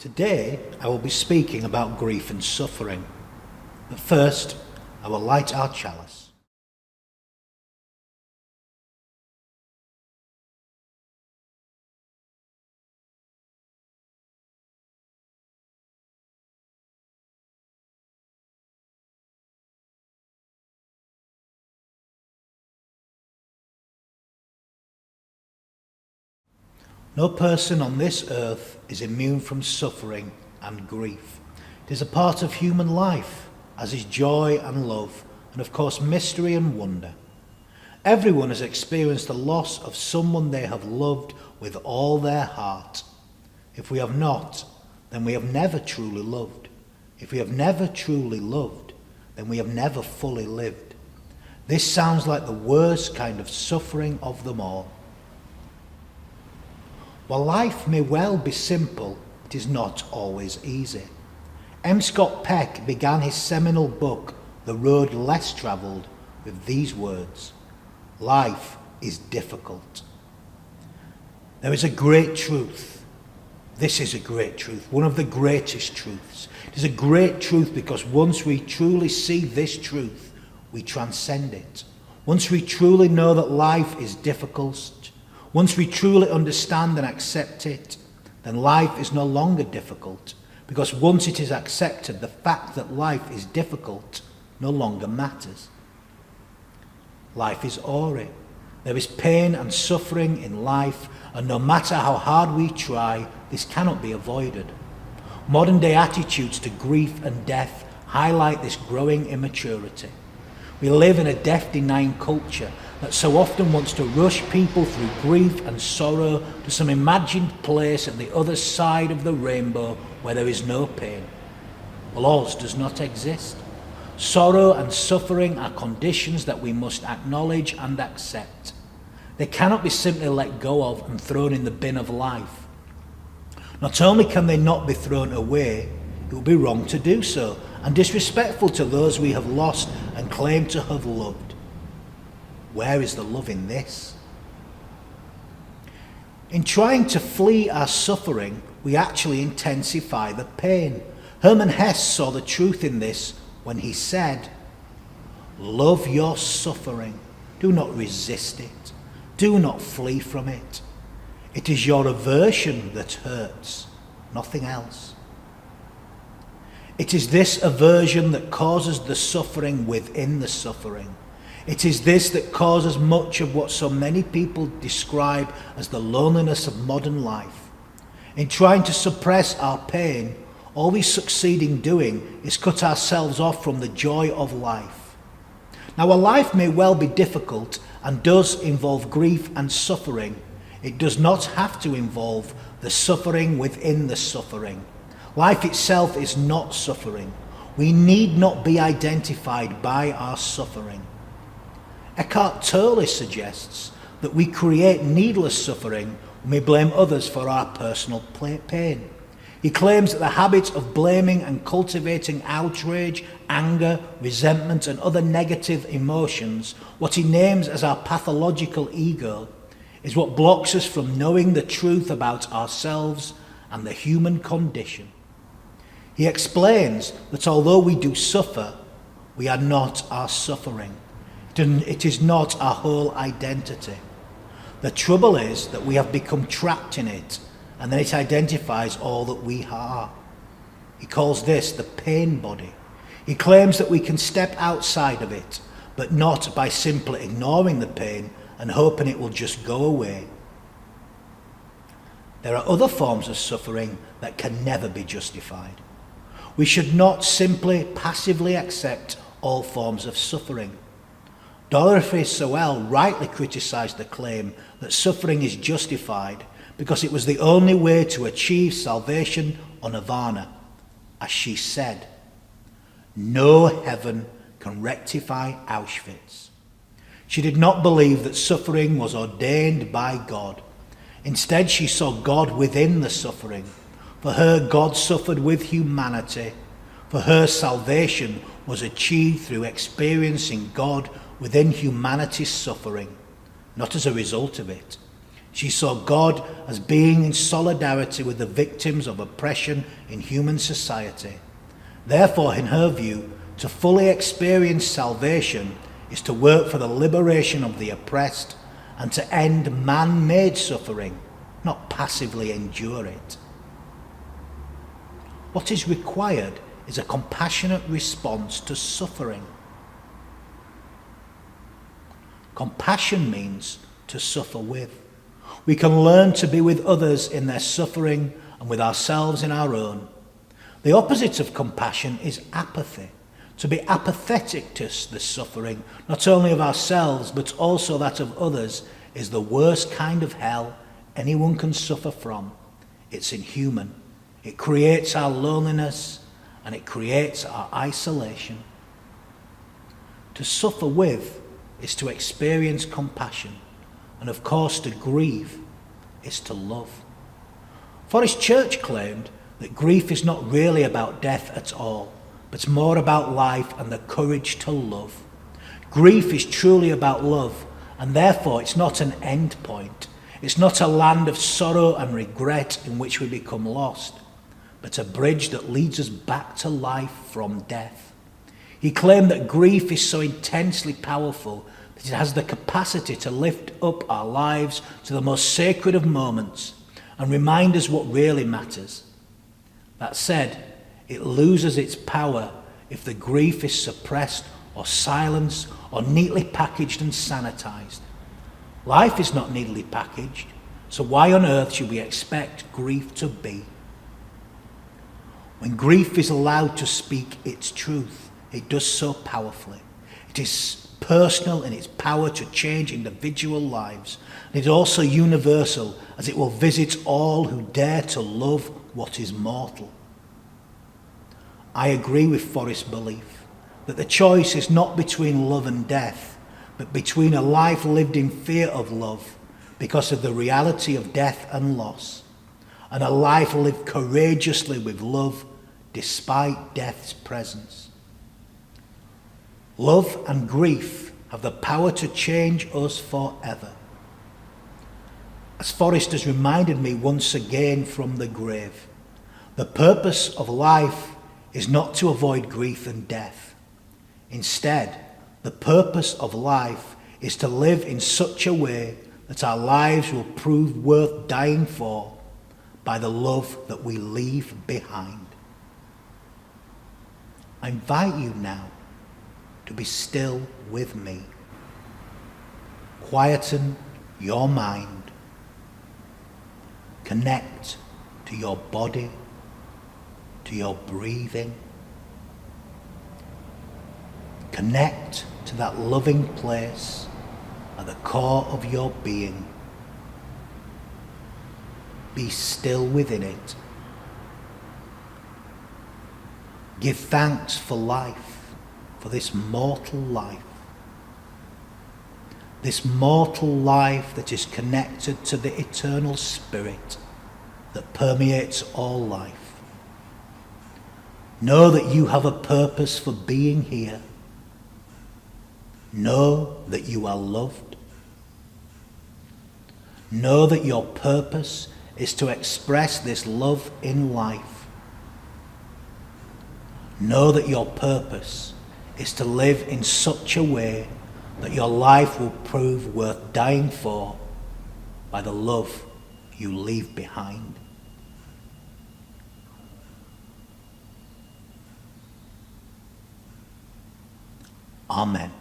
Today I will be speaking about grief and suffering, but first I will light our chalice. No person on this earth is immune from suffering and grief. It is a part of human life, as is joy and love, and of course mystery and wonder. Everyone has experienced the loss of someone they have loved with all their heart. If we have not, then we have never truly loved. If we have never truly loved, then we have never fully lived. This sounds like the worst kind of suffering of them all. While life may well be simple, it is not always easy. M. Scott Peck began his seminal book, The Road Less Travelled, with these words: "Life is difficult." There is a great truth. This is a great truth, one of the greatest truths. It is a great truth because once we truly see this truth, we transcend it. Once we truly know that life is difficult, once we truly understand and accept it, then life is no longer difficult, because once it is accepted, the fact that life is difficult no longer matters. Life is awry. There is pain and suffering in life, and no matter how hard we try, this cannot be avoided. Modern day attitudes to grief and death highlight this growing immaturity. We live in a death-denying culture that so often wants to rush people through grief and sorrow to some imagined place at the other side of the rainbow where there is no pain. Well, ours does not exist. Sorrow and suffering are conditions that we must acknowledge and accept. They cannot be simply let go of and thrown in the bin of life. Not only can they not be thrown away, it would be wrong to do so, and disrespectful to those we have lost and claim to have loved. Where is the love in this? In trying to flee our suffering, we actually intensify the pain. Hermann Hesse saw the truth in this when he said, "Love your suffering. Do not resist it. Do not flee from it. It is your aversion that hurts, nothing else." It is this aversion that causes the suffering within the suffering. It is this that causes much of what so many people describe as the loneliness of modern life. In trying to suppress our pain, all we succeed in doing is cut ourselves off from the joy of life. Now, while life may well be difficult and does involve grief and suffering, it does not have to involve the suffering within the suffering. Life itself is not suffering. We need not be identified by our suffering. Eckhart Tolle suggests that we create needless suffering when we blame others for our personal pain. He claims that the habit of blaming and cultivating outrage, anger, resentment, and other negative emotions, what he names as our pathological ego, is what blocks us from knowing the truth about ourselves and the human condition. He explains that although we do suffer, we are not our suffering. It is not our whole identity. The trouble is that we have become trapped in it, and then it identifies all that we are. He calls this the pain body. He claims that we can step outside of it, but not by simply ignoring the pain and hoping it will just go away. There are other forms of suffering that can never be justified. We should not simply passively accept all forms of suffering. Dorothy Sowell rightly criticised the claim that suffering is justified because it was the only way to achieve salvation or nirvana. As she said, "No heaven can rectify Auschwitz." She did not believe that suffering was ordained by God. Instead, she saw God within the suffering. For her, God suffered with humanity. For her, salvation was achieved through experiencing God within humanity's suffering, not as a result of it. She saw God as being in solidarity with the victims of oppression in human society. Therefore, in her view, to fully experience salvation is to work for the liberation of the oppressed and to end man-made suffering, not passively endure it. What is required is a compassionate response to suffering. Compassion means to suffer with. We can learn to be with others in their suffering and with ourselves in our own. The opposite of compassion is apathy. To be apathetic to the suffering, not only of ourselves but also that of others, is the worst kind of hell anyone can suffer from. It's inhuman. It creates our loneliness and it creates our isolation. To suffer with is to experience compassion, and of course to grieve is to love. Forest Church claimed that grief is not really about death at all, but more about life and the courage to love. Grief is truly about love, and therefore it's not an end point. It's not a land of sorrow and regret in which we become lost, but a bridge that leads us back to life from death. He claimed that grief is so intensely powerful that it has the capacity to lift up our lives to the most sacred of moments and remind us what really matters. That said, it loses its power if the grief is suppressed or silenced or neatly packaged and sanitized. Life is not neatly packaged, so why on earth should we expect grief to be? When grief is allowed to speak its truth, it does so powerfully. It is personal in its power to change individual lives. And it is also universal, as it will visit all who dare to love what is mortal. I agree with Forrest's belief that the choice is not between love and death, but between a life lived in fear of love because of the reality of death and loss, and a life lived courageously with love despite death's presence. Love and grief have the power to change us forever. As Forrest has reminded me once again from the grave, the purpose of life is not to avoid grief and death. Instead, the purpose of life is to live in such a way that our lives will prove worth dying for by the love that we leave behind. I invite you now to be still with me. Quieten your mind. Connect to your body, to your breathing. Connect to that loving place at the core of your being. Be still within it. Give thanks for life, for this mortal life. This mortal life that is connected to the eternal spirit that permeates all life. Know that you have a purpose for being here. Know that you are loved. Know that your purpose is to express this love in life. Know that your purpose is to live in such a way that your life will prove worth dying for by the love you leave behind. Amen.